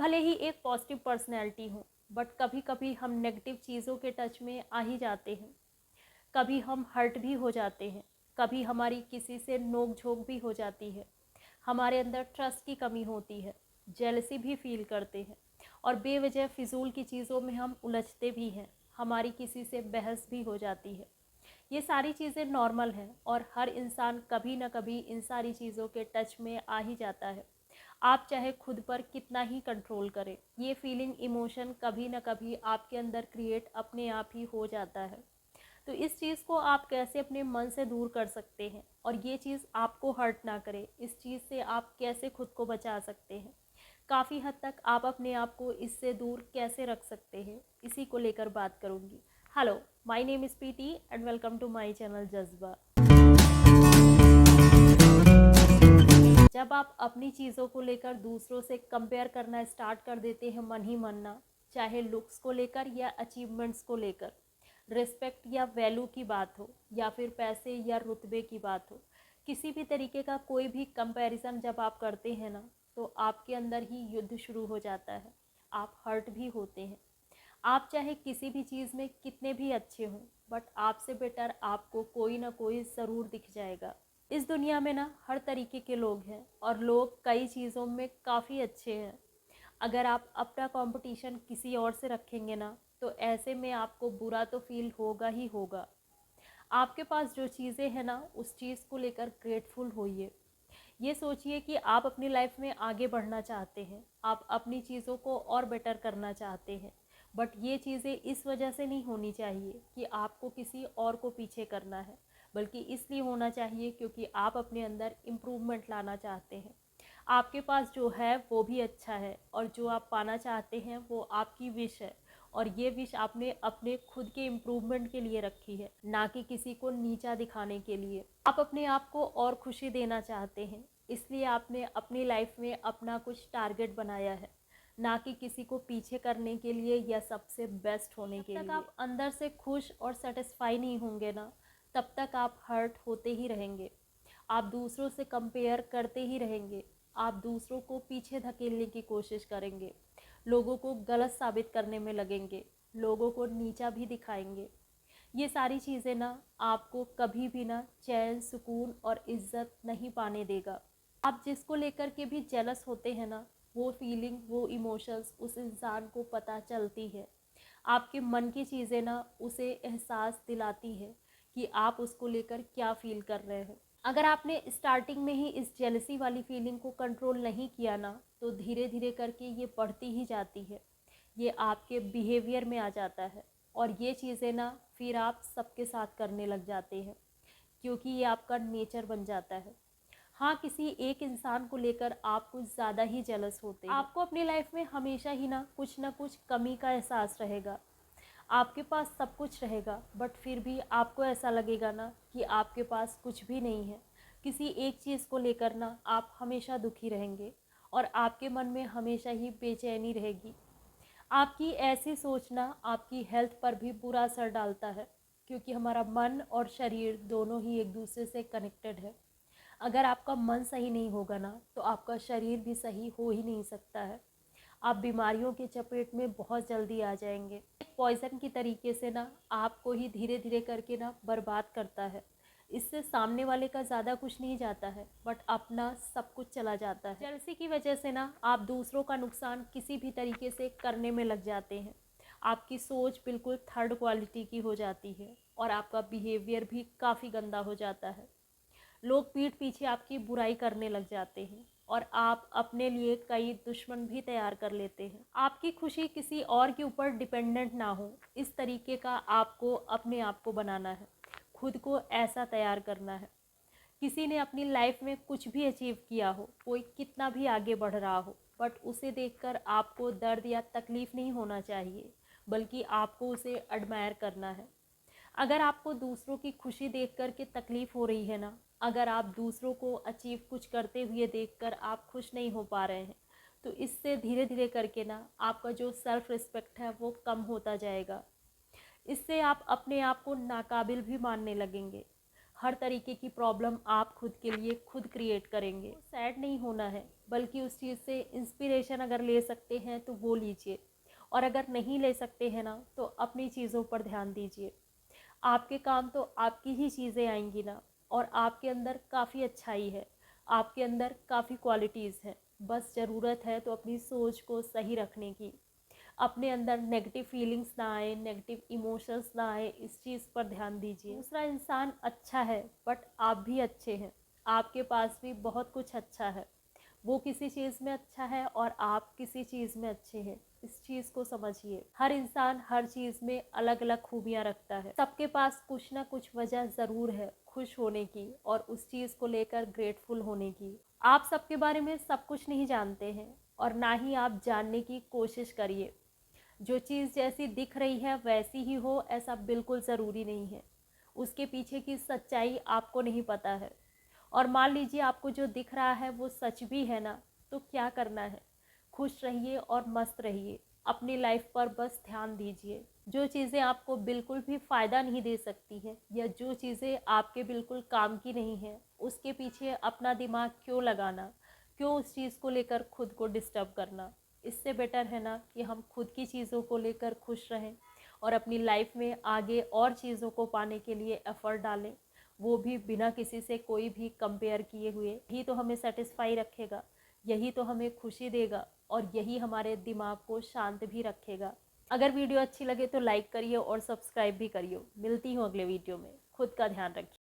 भले ही एक positive personality हो, बट कभी कभी हम नेगेटिव चीज़ों के टच में आ ही जाते हैं। कभी हम हर्ट भी हो जाते हैं, कभी हमारी किसी से नोक झोंक भी हो जाती है, हमारे अंदर ट्रस्ट की कमी होती है, जेलसी भी फील करते हैं और बेवजह फिजूल की चीज़ों में हम उलझते भी हैं, हमारी किसी से बहस भी हो जाती है। ये सारी चीज़ें नॉर्मल हैं और हर इंसान कभी ना कभी इन सारी चीज़ों के टच में आ ही जाता है। आप चाहे खुद पर कितना ही कंट्रोल करें, ये फीलिंग इमोशन कभी ना कभी आपके अंदर क्रिएट अपने आप ही हो जाता है। तो इस चीज़ को आप कैसे अपने मन से दूर कर सकते हैं और ये चीज़ आपको हर्ट ना करे, इस चीज़ से आप कैसे खुद को बचा सकते हैं, काफ़ी हद तक आप अपने आप को इससे दूर कैसे रख सकते हैं, इसी को लेकर बात करूँगी। Hello, my name is Preeti and welcome to my channel Jazba. जब आप अपनी चीज़ों को लेकर दूसरों से कंपेयर करना स्टार्ट कर देते हैं मन ही मन ना, चाहे लुक्स को लेकर या अचीवमेंट्स को लेकर, रिस्पेक्ट या वैल्यू की बात हो या फिर पैसे या रुतबे की बात हो, किसी भी तरीके का कोई भी कंपैरिजन जब आप करते हैं ना, तो आपके अंदर ही युद्ध शुरू हो जाता है। आप हर्ट भी होते हैं। आप चाहे किसी भी चीज़ में कितने भी अच्छे हों, बट आपसे बेटर आपको कोई ना कोई ज़रूर दिख जाएगा। इस दुनिया में ना हर तरीके के लोग हैं और लोग कई चीज़ों में काफ़ी अच्छे हैं। अगर आप अपना कंपटीशन किसी और से रखेंगे ना, तो ऐसे में आपको बुरा तो फील होगा ही होगा। आपके पास जो चीज़ें हैं ना, उस चीज़ को लेकर ग्रेटफुल होइए। ये सोचिए कि आप अपनी लाइफ में आगे बढ़ना चाहते हैं, आप अपनी चीज़ों को और बेटर करना चाहते हैं, बट ये चीज़ें इस वजह से नहीं होनी चाहिए कि आपको किसी और को पीछे करना है, बल्कि इसलिए होना चाहिए क्योंकि आप अपने अंदर इम्प्रूवमेंट लाना चाहते हैं। आपके पास जो है वो भी अच्छा है और जो आप पाना चाहते हैं वो आपकी विश है, और ये विश आपने अपने खुद के इम्प्रूवमेंट के लिए रखी है, ना कि किसी को नीचा दिखाने के लिए। आप अपने आप को और खुशी देना चाहते हैं, इसलिए आपने अपनी लाइफ में अपना कुछ टारगेट बनाया है, ना कि किसी को पीछे करने के लिए या सबसे बेस्ट होने के लिए। जब तक आप अंदर से खुश और सेटिस्फाई नहीं होंगे ना, तब तक आप हर्ट होते ही रहेंगे। आप दूसरों से कंपेयर करते ही रहेंगे, आप दूसरों को पीछे धकेलने की कोशिश करेंगे, लोगों को गलत साबित करने में लगेंगे, लोगों को नीचा भी दिखाएंगे। ये सारी चीज़ें ना आपको कभी भी ना चैन, सुकून और इज्जत नहीं पाने देगा। आप जिसको लेकर के भी जेलस होते हैं ना, वो फीलिंग, वो इमोशंस उस इंसान को पता चलती है। आपके मन की चीज़ें ना उसे एहसास दिलाती है कि आप उसको लेकर क्या फील कर रहे हैं। अगर आपने स्टार्टिंग में ही इस जेलसी वाली फीलिंग को कंट्रोल नहीं किया ना, तो धीरे धीरे करके ये बढ़ती ही जाती है, ये आपके बिहेवियर में आ जाता है और ये चीज़ें ना फिर आप सबके साथ करने लग जाते हैं, क्योंकि ये आपका नेचर बन जाता है। हाँ, किसी एक इंसान को लेकर आप कुछ ज़्यादा ही जेलस होते हैं। आपको अपनी लाइफ में हमेशा ही ना कुछ कमी का एहसास रहेगा। आपके पास सब कुछ रहेगा, बट फिर भी आपको ऐसा लगेगा ना कि आपके पास कुछ भी नहीं है। किसी एक चीज़ को लेकर ना आप हमेशा दुखी रहेंगे और आपके मन में हमेशा ही बेचैनी रहेगी। आपकी ऐसी सोचना आपकी हेल्थ पर भी बुरा असर डालता है, क्योंकि हमारा मन और शरीर दोनों ही एक दूसरे से कनेक्टेड है। अगर आपका मन सही नहीं होगा ना, तो आपका शरीर भी सही हो ही नहीं सकता है। आप बीमारियों के चपेट में बहुत जल्दी आ जाएंगे। एक पॉइजन की तरीके से ना आपको ही धीरे धीरे करके ना बर्बाद करता है। इससे सामने वाले का ज़्यादा कुछ नहीं जाता है, बट अपना सब कुछ चला जाता है। जेलसी की वजह से ना आप दूसरों का नुकसान किसी भी तरीके से करने में लग जाते हैं। आपकी सोच बिल्कुल थर्ड क्वालिटी की हो जाती है और आपका बिहेवियर भी काफ़ी गंदा हो जाता है। लोग पीठ पीछे आपकी बुराई करने लग जाते हैं और आप अपने लिए कई दुश्मन भी तैयार कर लेते हैं। आपकी खुशी किसी और के ऊपर डिपेंडेंट ना हो, इस तरीके का आपको अपने आप को बनाना है, खुद को ऐसा तैयार करना है। किसी ने अपनी लाइफ में कुछ भी अचीव किया हो, कोई कितना भी आगे बढ़ रहा हो, बट उसे देखकर आपको दर्द या तकलीफ़ नहीं होना चाहिए, बल्कि आपको उसे एडमायर करना है। अगर आपको दूसरों की खुशी देख कर के तकलीफ़ हो रही है ना, अगर आप दूसरों को अचीव कुछ करते हुए देखकर आप खुश नहीं हो पा रहे हैं, तो इससे धीरे धीरे करके ना आपका जो सेल्फ रिस्पेक्ट है वो कम होता जाएगा। इससे आप अपने आप को नाकाबिल भी मानने लगेंगे। हर तरीके की प्रॉब्लम आप खुद के लिए खुद क्रिएट करेंगे। सैड नहीं होना है, बल्कि उस चीज़ से इंस्पिरेशन अगर ले सकते हैं तो वो लीजिए, और अगर नहीं ले सकते हैं ना तो अपनी चीज़ों पर ध्यान दीजिए। आपके काम तो आपकी ही चीज़ें आएंगी ना, और आपके अंदर काफ़ी अच्छाई है, आपके अंदर काफ़ी क्वालिटीज़ हैं। बस ज़रूरत है तो अपनी सोच को सही रखने की, अपने अंदर नेगेटिव फीलिंग्स ना आए, नेगेटिव इमोशंस ना आए, इस चीज़ पर ध्यान दीजिए। दूसरा इंसान अच्छा है बट आप भी अच्छे हैं, आपके पास भी बहुत कुछ अच्छा है। वो किसी चीज़ में अच्छा है और आप किसी चीज़ में अच्छे हैं, इस चीज़ को समझिए। हर इंसान हर चीज़ में अलग अलग खूबियाँ रखता है, सबके पास कुछ ना कुछ वजह ज़रूर है खुश होने की और उस चीज़ को लेकर ग्रेटफुल होने की। आप सबके बारे में सब कुछ नहीं जानते हैं और ना ही आप जानने की कोशिश करिए। जो चीज़ जैसी दिख रही है वैसी ही हो ऐसा बिल्कुल ज़रूरी नहीं है, उसके पीछे की सच्चाई आपको नहीं पता है। और मान लीजिए आपको जो दिख रहा है वो सच भी है ना, तो क्या करना है, खुश रहिए और मस्त रहिए, अपनी लाइफ पर बस ध्यान दीजिए। जो चीज़ें आपको बिल्कुल भी फ़ायदा नहीं दे सकती हैं या जो चीज़ें आपके बिल्कुल काम की नहीं हैं, उसके पीछे अपना दिमाग क्यों लगाना, क्यों उस चीज़ को लेकर खुद को डिस्टर्ब करना। इससे बेटर है ना कि हम खुद की चीज़ों को लेकर खुश रहें और अपनी लाइफ में आगे और चीज़ों को पाने के लिए एफ़र्ट डालें, वो भी बिना किसी से कोई भी कंपेयर किए हुए। यही तो हमें सेटिस्फाई रखेगा, यही तो हमें खुशी देगा और यही हमारे दिमाग को शांत भी रखेगा। अगर वीडियो अच्छी लगे तो लाइक करिए और सब्सक्राइब भी करिए। मिलती हूँ अगले वीडियो में। खुद का ध्यान रखिए।